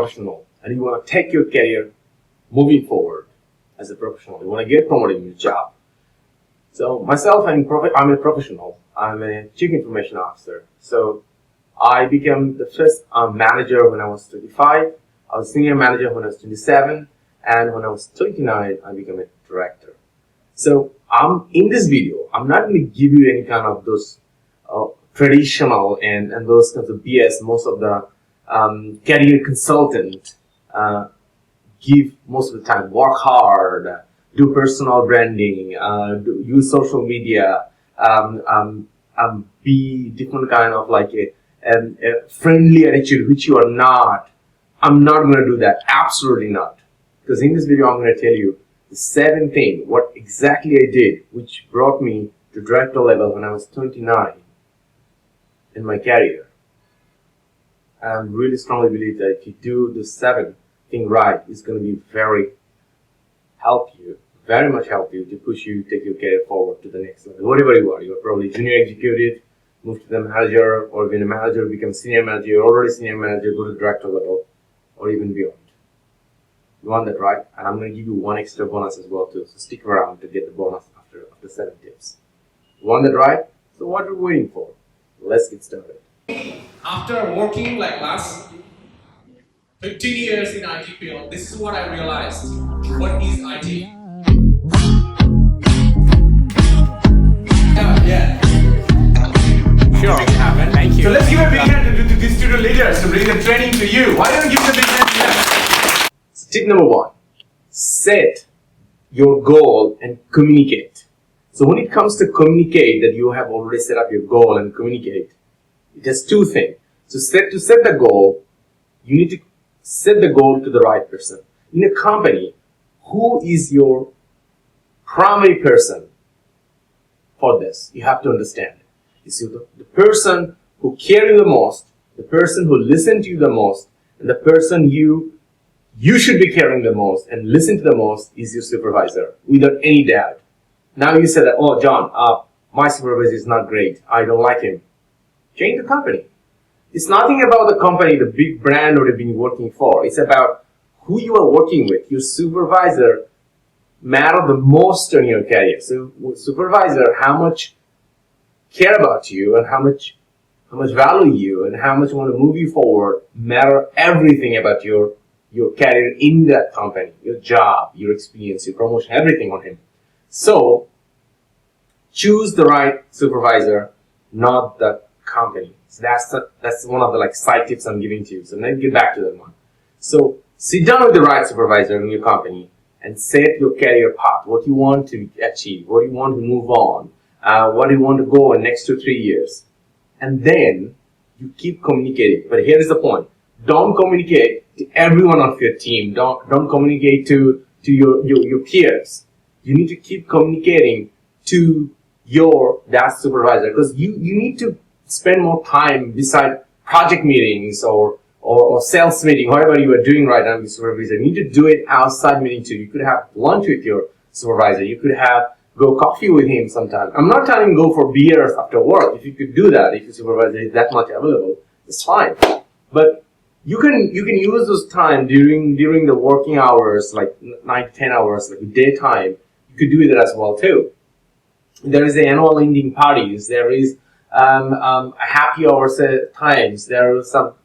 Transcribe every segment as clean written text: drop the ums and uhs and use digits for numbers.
professional and you want to take your career moving forward as a professional, you want to get promoted in your job. So myself, I'm a professional. I'm a chief information officer. So I became the first manager when I was 25. I was senior manager when I was 27. And when I was 29, I became a director. So in this video, I'm not going to give you any kind of those traditional and those kinds of BS most of the career consultant give most of the time. Work hard, do personal branding, use social media, be different kind of like a friendly attitude, which you are not. I'm not going to do that. Absolutely not. Because in this video, I'm going to tell you the 7 things, what exactly I did, which brought me to director level when I was 29 in my career. I really strongly believe that if you do the 7 things right, it's going to be very much help you to push you, take your career forward to the next level. Whatever you are, you're probably junior executive, move to the manager, or even a manager, become senior manager, you're already senior manager, go to the director level, or even beyond. You want that right? And I'm going to give you 1 extra bonus as well too. So stick around to get the bonus after 7 tips. You want that right? So what are we waiting for? Let's get started. After working like last 15 years in IT field, this is what I realized. What is IT? Yeah. Sure. Thank you. So let's give a big hand to these student leaders to bring the training to you. Why don't you give them a big hand to them? So tip number 1, set your goal and communicate. So when it comes to communicate, that you have already set up your goal and communicate, it has 2 things. So to set the goal, you need to set the goal to the right person. In a company, who is your primary person for this? You have to understand. You see, the person who cares you the most, the person who listens to you the most, and the person you should be caring the most and listen to the most is your supervisor, without any doubt. Now you say that, oh, John, my supervisor is not great. I don't like him. Change the company. It's nothing about the company, the big brand or the been working for. It's about who you are working with. Your supervisor matters the most in your career. So supervisor, how much care about you and how much value you and how much want to move you forward matter everything about your career in that company, your job, your experience, your promotion, everything on him. So choose the right supervisor, not the company. So that's one of the side tips I'm giving to you. So let's get back to that one. So sit down with the right supervisor in your company and set your career path, what you want to achieve, what you want to move on, what you want to go in next 2 or 3 years. And then you keep communicating. But here is the point. Don't communicate to everyone of your team. Don't communicate to your peers. You need to keep communicating to that supervisor, because you need to spend more time beside project meetings or sales meeting, whatever you are doing right now with supervisor. You need to do it outside meeting too. You could have lunch with your supervisor. You could go coffee with him sometime. I'm not telling you go for beers after work. If you could do that, if your supervisor is that much available, it's fine. But you can use those time during the working hours, like 9 to 10 hours, like daytime. You could do that as well too. There is the annual ending parties. There is happy hours times. There are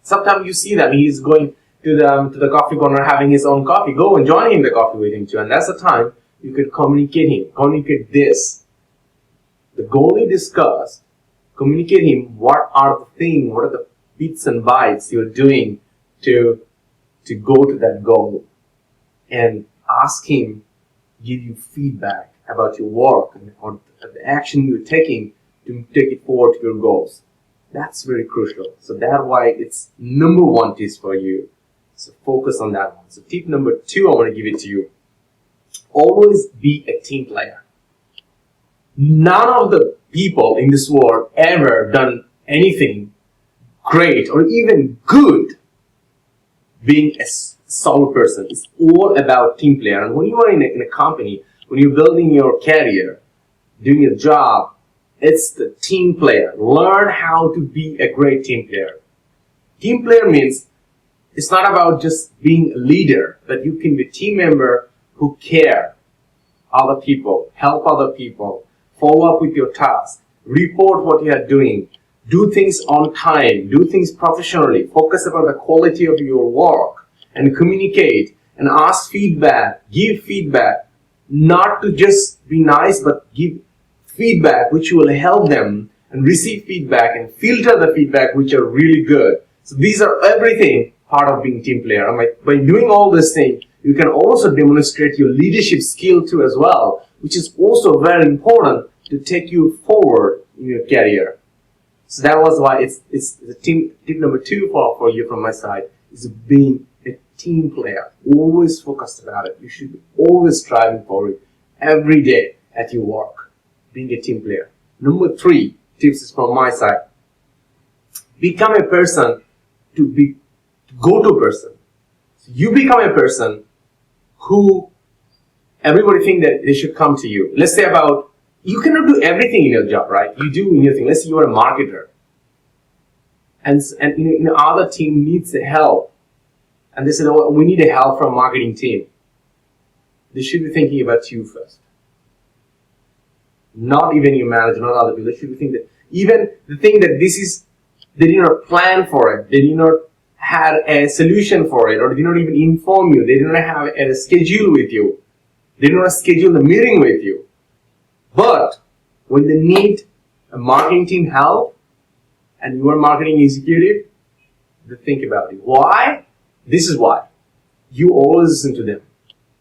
sometimes you see that he's going to the coffee corner having his own coffee. Go and join him the coffee with him too, and that's the time you could communicate this. The goal you discussed, communicate him what are the bits and bytes you're doing to go to that goal, and ask him, give you feedback about your work or the action you're taking to take it forward to your goals. That's very crucial. So that's why it's number 1 tip for you. So focus on that one. So tip number 2, I want to give it to you. Always be a team player. None of the people in this world ever done anything great or even good being a solo person. It's all about team player. And when you are in a company, when you're building your career, doing your job, it's the team player. Learn how to be a great team player. Team player means it's not about just being a leader, but you can be a team member who care other people, help other people, follow up with your tasks, report what you are doing, do things on time, do things professionally, focus about the quality of your work, and communicate and ask feedback, give feedback, not to just be nice, but give feedback which will help them and receive feedback and filter the feedback which are really good. So these are everything part of being team player. And by doing all these things, you can also demonstrate your leadership skill too as well, which is also very important to take you forward in your career. So that was why it's the tip number 2 for you from my side is being a team player. Always focused about it. You should be always striving for it every day at your work. Being a team player. Number 3 tips is from my side. Become a person to be go-to person. So you become a person who everybody think that they should come to you. Let's say about, you cannot do everything in your job, right? You do in your thing. Let's say you are a marketer. And other team needs help. And they said, oh, we need a help from marketing team. They should be thinking about you first. Not even your manager, not other people. They should be thinking that even the thing that this is, they did not plan for it. They did not have a solution for it, or they did not even inform you. They did not have a schedule with you. They did not schedule the meeting with you. But when they need a marketing team help, and you are a marketing executive, they think about it. Why? This is why. You always listen to them.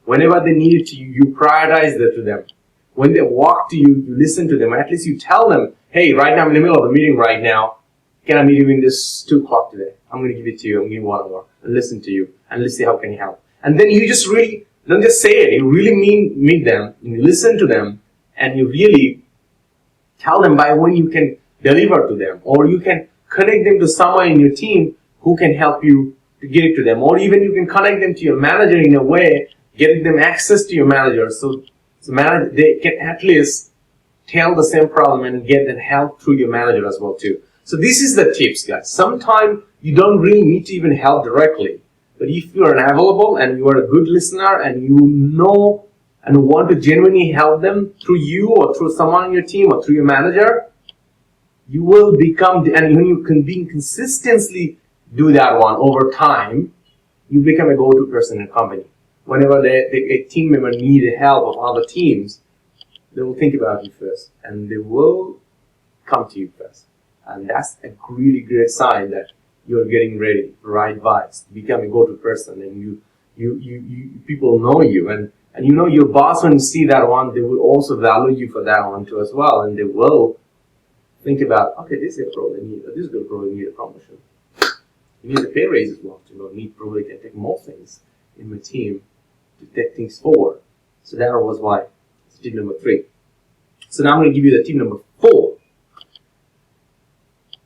Whenever they need it to you, you prioritize that to them. When they walk to you, you listen to them. At least you tell them, hey, right now I'm in the middle of the meeting right now. Can I meet you in this 2 o'clock today? I'm going to give it to you. I'm going to give you 1 hour and listen to you. And let's see how can you help. And then you just really, don't just say it. You really meet them. You listen to them. And you really tell them by when you can deliver to them. Or you can connect them to someone in your team who can help you to get it to them. Or even you can connect them to your manager in a way, getting them access to your manager. So they can at least tell the same problem and get that help through your manager as well too. So this is the tips, guys. Sometimes you don't really need to even help directly. But if you are available and you are a good listener and you know and want to genuinely help them through you or through someone on your team or through your manager, you will become, and when you can be consistently do that one over time, you become a go-to person in a company. Whenever a team member needs help of other teams, they will think about you first, and they will come to you first. And that's a really great sign that you're getting ready, right vibes, become a go-to person, and you people know you, and you know your boss, when you see that one, they will also value you for that one too as well, and they will think about, okay, this guy probably need a promotion. You need a pay raise as well. Probably can take more things in my team to take things forward. So that was why it's tip number 3. So now I'm going to give you the tip number 4.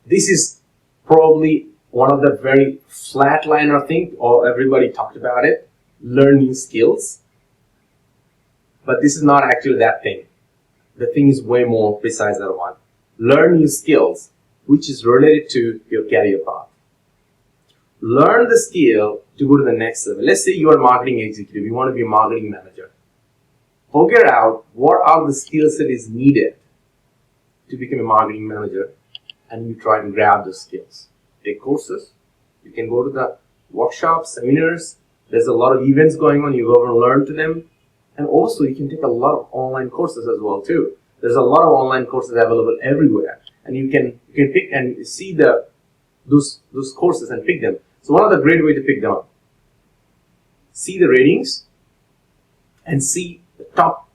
This is probably one of the very flatliner thing, or everybody talked about it, learn new skills. But this is not actually that thing. The thing is way more precise than one. Learn new skills, which is related to your career path. Learn the skill to go to the next level. Let's say you are a marketing executive. You want to be a marketing manager. Figure out what are the skills that is needed to become a marketing manager, and you try and grab those skills. Take courses. You can go to the workshops, seminars. There's a lot of events going on. You go and learn to them. And also, you can take a lot of online courses as well too. There's a lot of online courses available everywhere, and you can pick and see those courses and pick them. So one of the great way to pick them up, see the ratings and see the top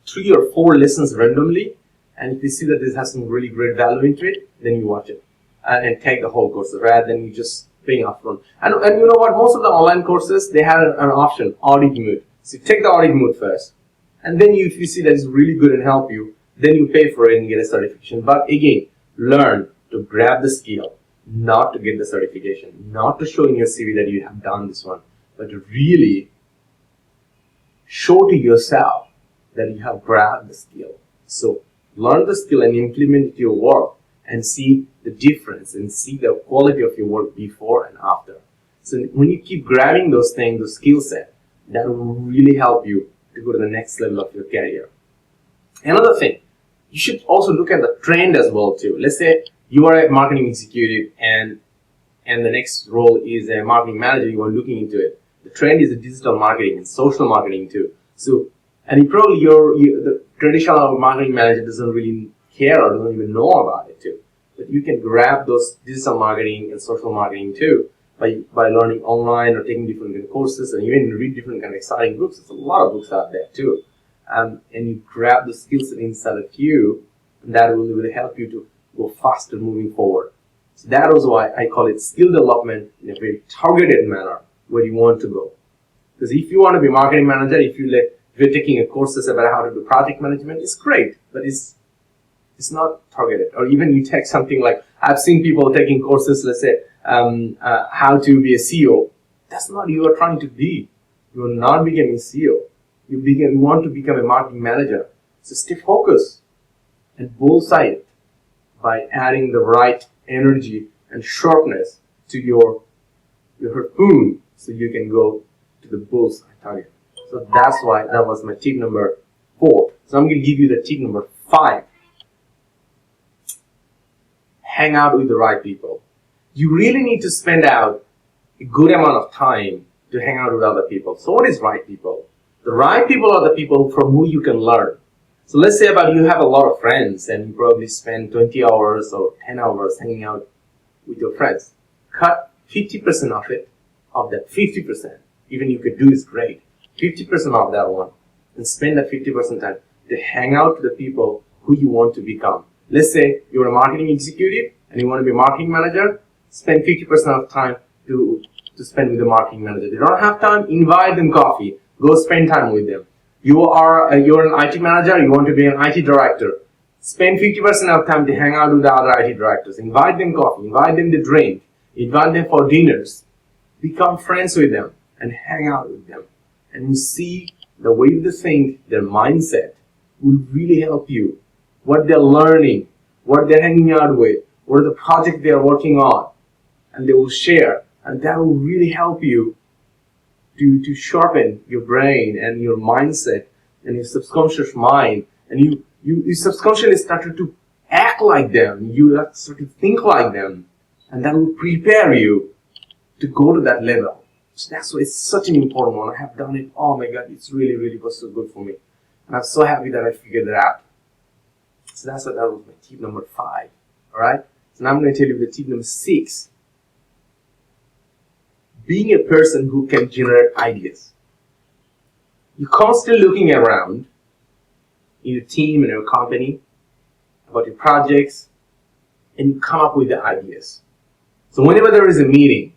3 or 4 lessons randomly, and if you see that this has some really great value into it, then you watch it and take the whole course rather than you just paying upfront. And you know what, most of the online courses, they have an option, audit mode. So you take the audit mode first, and then if you see that it's really good and help you, then you pay for it and get a certification. But again, learn to grab the skill, not to get the certification, not to show in your CV that you have done this one, but to really show to yourself that you have grabbed the skill. So learn the skill and implement it to your work and see the difference and see the quality of your work before and after. So when you keep grabbing those things, those skill set, that will really help you to go to the next level of your career. Another thing, you should also look at the trend as well too. Let's say you are a marketing executive and the next role is a marketing manager, you are looking into it. The trend is digital marketing and social marketing too. So, and the traditional marketing manager doesn't really care or doesn't even know about it too. But you can grab those digital marketing and social marketing too by learning online or taking different kind of courses and even read different kind of exciting books. There's a lot of books out there too. And you grab the skills inside of you, and that will really help you to go faster moving forward. So that is why I call it skill development in a very targeted manner where you want to go. Because if you want to be a marketing manager, if you're taking a courses about how to do project management, it's great, but it's not targeted. Or even you take something like, I've seen people taking courses, let's say, how to be a CEO. That's not you are trying to be. You are not becoming a CEO. You want to become a marketing manager. So stay focused and bullseye it by adding the right energy and sharpness to your harpoon so you can go to the bullseye target. So that's why that was my tip number 4. So I'm going to give you the tip number 5. Hang out with the right people. You really need to spend out a good amount of time to hang out with other people. So what is right people? The right people are the people from who you can learn. So let's say about you have a lot of friends and you probably spend 20 hours or 10 hours hanging out with your friends. Cut 50% of it, of that 50%. Even you could do is great. 50% of that one. And spend that 50% time to hang out with the people who you want to become. Let's say you're a marketing executive and you want to be a marketing manager. Spend 50% of time to spend with the marketing manager. They don't have time, invite them coffee. Go spend time with them. You're an IT manager, you want to be an IT director. Spend 50% of time to hang out with the other IT directors. Invite them coffee, invite them to drink, invite them for dinners. Become friends with them and hang out with them. And you see the way they think, their mindset will really help you. What they're learning, what they're hanging out with, what are the projects they're working on. And they will share. And that will really help you to sharpen your brain and your mindset and your subconscious mind. And you subconsciously started to act like them. You start to think like them. And that will prepare you to go to that level. So that's why it's such an important one. I have done it. Oh my God, it's really, really was so good for me. And I'm so happy that I figured that out. So that was my tip number 5. Alright? So now I'm going to tell you the tip number 6. Being a person who can generate ideas. You're constantly looking around in your team and your company about your projects and you come up with the ideas. So whenever there is a meeting,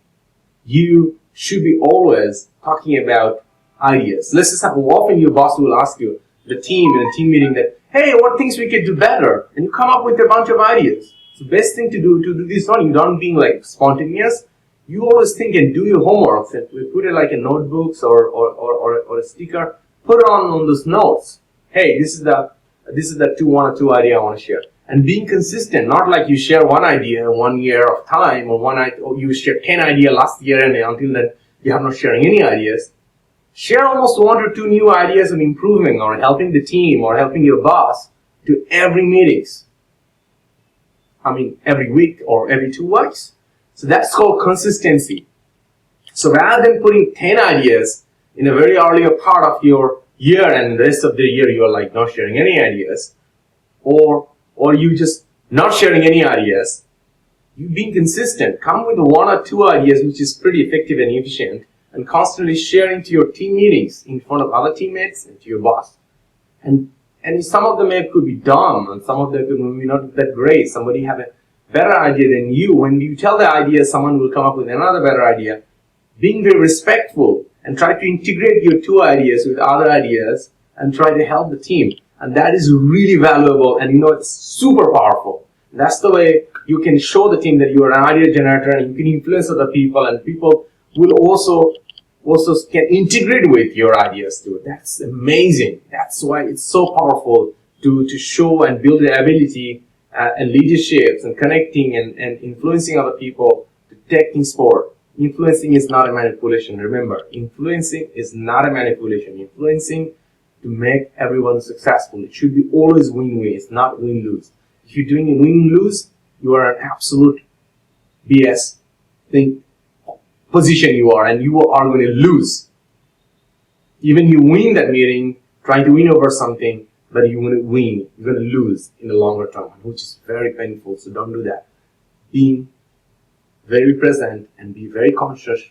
you should be always talking about ideas. Let's just have often your boss will ask you, the team in a team meeting that, hey, what things we could do better? And you come up with a bunch of ideas. So the best thing to do this one, you don't being like spontaneous. You always think and do your homework. We put it like in notebooks or a sticker. Put it on those notes. Hey, this is the one or two idea I want to share. And being consistent, not like you share one idea in 1 year of time or you share 10 ideas last year and until then you are not sharing any ideas. Share almost 1 or 2 new ideas on improving or helping the team or helping your boss to every meetings. Every week or every 2 weeks. So that's called consistency. So rather than putting 10 ideas in a very earlier part of your year and the rest of the year you are like not sharing any ideas, or you just not sharing any ideas, you being consistent, come with 1 or 2 ideas which is pretty effective and efficient and constantly sharing to your team meetings in front of other teammates and to your boss. And some of them could be dumb and some of them could be not that great. Somebody have a better idea than you. When you tell the idea, someone will come up with another better idea. Being very respectful and try to integrate your 2 ideas with other ideas and try to help the team. And that is really valuable and it's super powerful. That's the way you can show the team that you are an idea generator and you can influence other people and people will also can integrate with your ideas too. That's amazing. That's why it's so powerful to show and build the ability and leaderships and connecting and influencing other people to take things forward. Influencing is not a manipulation. Remember, influencing is not a manipulation. Influencing to make everyone successful. It should be always win-win. It's not win-lose. If you're doing a win-lose, you are an absolute BS position you are, and you are going to lose. Even you win that meeting, trying to win over something, but you're going to win. You're going to lose in the longer term, which is very painful. So don't do that. Being very present and be very conscious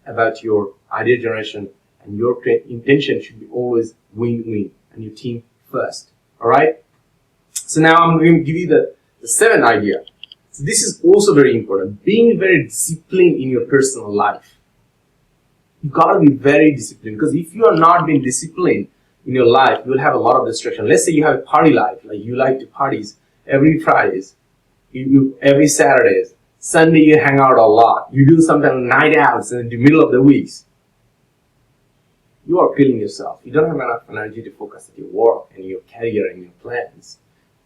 about your idea generation, and your intention should be always win-win and your team first. All right? So now I'm going to give you the seventh idea. So this is also very important. Being very disciplined in your personal life. You got to be very disciplined, because if you are not being disciplined in your life, you will have a lot of distraction. Let's say you have a party life, like you like to parties every Fridays, every Saturdays, Sunday you hang out a lot. You do sometimes night outs in the middle of the weeks. You are killing yourself. You don't have enough energy to focus on your work and your career and your plans.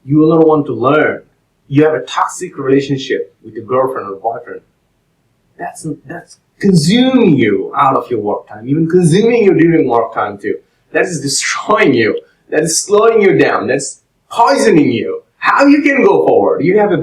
You will not want to learn. You have a toxic relationship with your girlfriend or boyfriend. That's consuming you out of your work time, even consuming you during work time too. That is destroying you. That is slowing you down. That's poisoning you. How you can go forward? You have a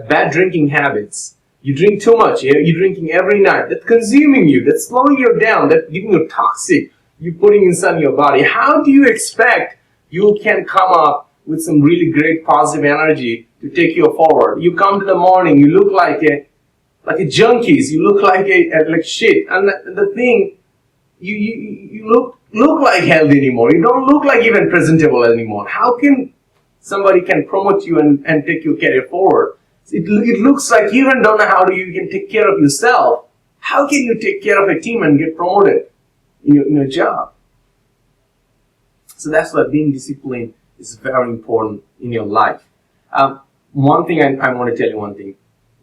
bad drinking habits. You drink too much. You're drinking every night. That's consuming you. That's slowing you down. That's giving you toxic. You're putting inside your body. How do you expect you can come up with some really great positive energy to take you forward? You come to the morning, you look like a junkies. You look like shit. And the thing, you look like healthy anymore. You don't look like even presentable anymore. How can somebody can promote you and take your career forward? It looks like you even don't know how you can take care of yourself. How can you take care of a team and get promoted in your job? So that's why being disciplined is very important in your life. One thing I want to tell you one thing.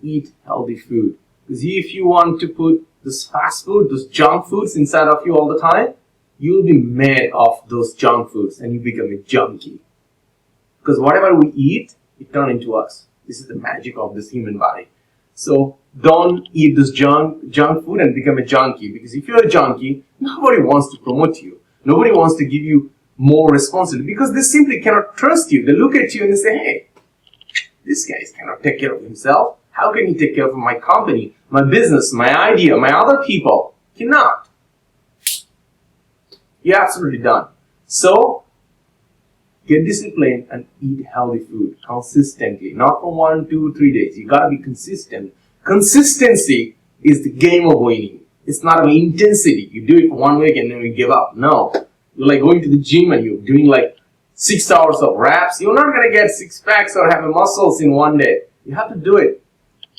Eat healthy food. Because if you want to put this fast food, those junk foods inside of you all the time, you'll be mad of those junk foods and you become a junkie. Because whatever we eat, it turns into us. This is the magic of this human body. So don't eat this junk food and become a junkie. Because if you're a junkie, nobody wants to promote you. Nobody wants to give you more responsibility, because they simply cannot trust you. They look at you and they say, hey, this guy cannot take care of himself. How can he take care of my company, my business, my idea, my other people? Cannot. You're absolutely done. So get disciplined and eat healthy food consistently. Not for 1, 2, 3 days. You gotta be consistent. Consistency is the game of winning. It's not about intensity. You do it for 1 week and then you give up. No. You're like going to the gym and you're doing like 6 hours of reps. You're not gonna get 6 packs or have muscles in 1 day. You have to do it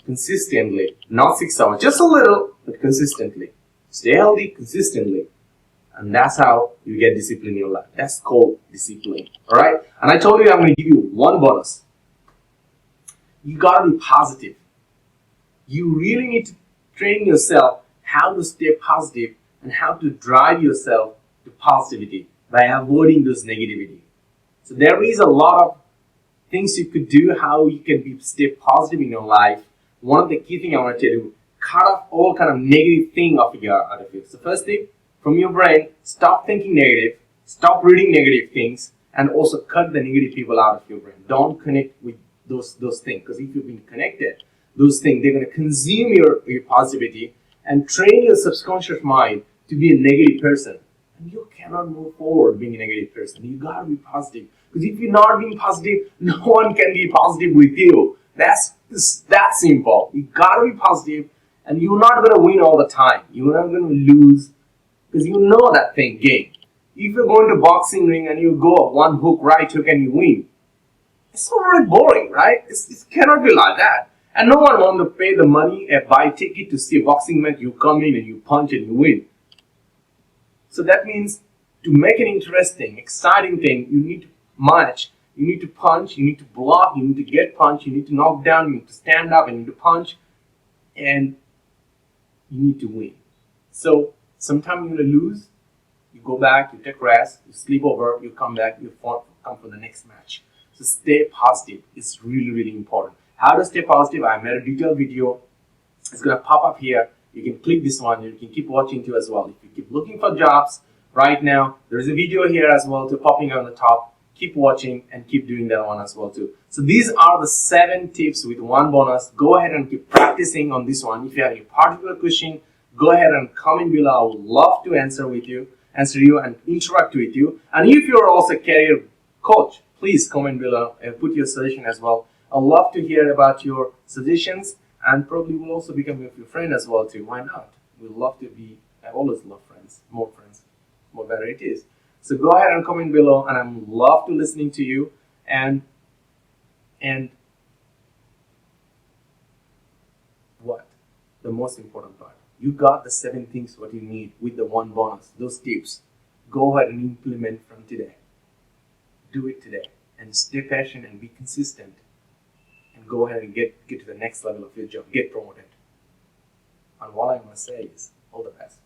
consistently. Not 6 hours. Just a little, but consistently. Stay healthy consistently. And that's how you get discipline in your life. That's called discipline. Alright? And I told you I'm going to give you one bonus. You gotta be positive. You really need to train yourself how to stay positive and how to drive yourself to positivity by avoiding those negativity. So there is a lot of things you could do how you can stay positive in your life. One of the key things I want to tell you, cut off all kind of negative thing out of you. So first thing, from your brain, stop thinking negative, stop reading negative things, and also cut the negative people out of your brain. Don't connect with those things, because if you've been connected, those things, they're going to consume your positivity and train your subconscious mind to be a negative person. And you cannot move forward being a negative person. You got to be positive. Because if you're not being positive, no one can be positive with you. That's that simple. You got to be positive, and you're not going to win all the time. You're not going to lose, because you know that game. If you're going to boxing ring and you go up one hook, right hook, and you win, it's already boring, right? It cannot be like that. And no one wants to pay the money and buy a ticket to see a boxing match. You come in and you punch and you win. So that means to make an interesting, exciting thing, you need to match. You need to punch, you need to block, you need to get punched, you need to knock down, you need to stand up, you need to punch, and you need to win. So sometimes you're going to lose, you go back, you take rest, you sleep over, you come back, you come for the next match. So stay positive. It's really, really important. How to stay positive, I made a detailed video It's going to pop up here. You can click this one. You can keep watching too as well. If you keep looking for jobs right now, there's a video here as well too popping on the top. Keep watching and keep doing that one as well too. So these are the 7 tips with 1 bonus. Go ahead and keep practicing on this one. If you have any particular question, go ahead and comment below. I would love to answer you and interact with you. And if you're also a career coach, please comment below and put your suggestion as well. I'd love to hear about your suggestions, and probably will also become your friend as well too. Why not? We love to be. I always love friends, more better it is. So go ahead and comment below, and I'm love to listening to you. And what? The most important part. You got the 7 things what you need with the 1 bonus. Those tips. Go ahead and implement from today. Do it today, and stay patient and be consistent. And go ahead and get to the next level of your job. Get promoted. And what I want to say is, all the best.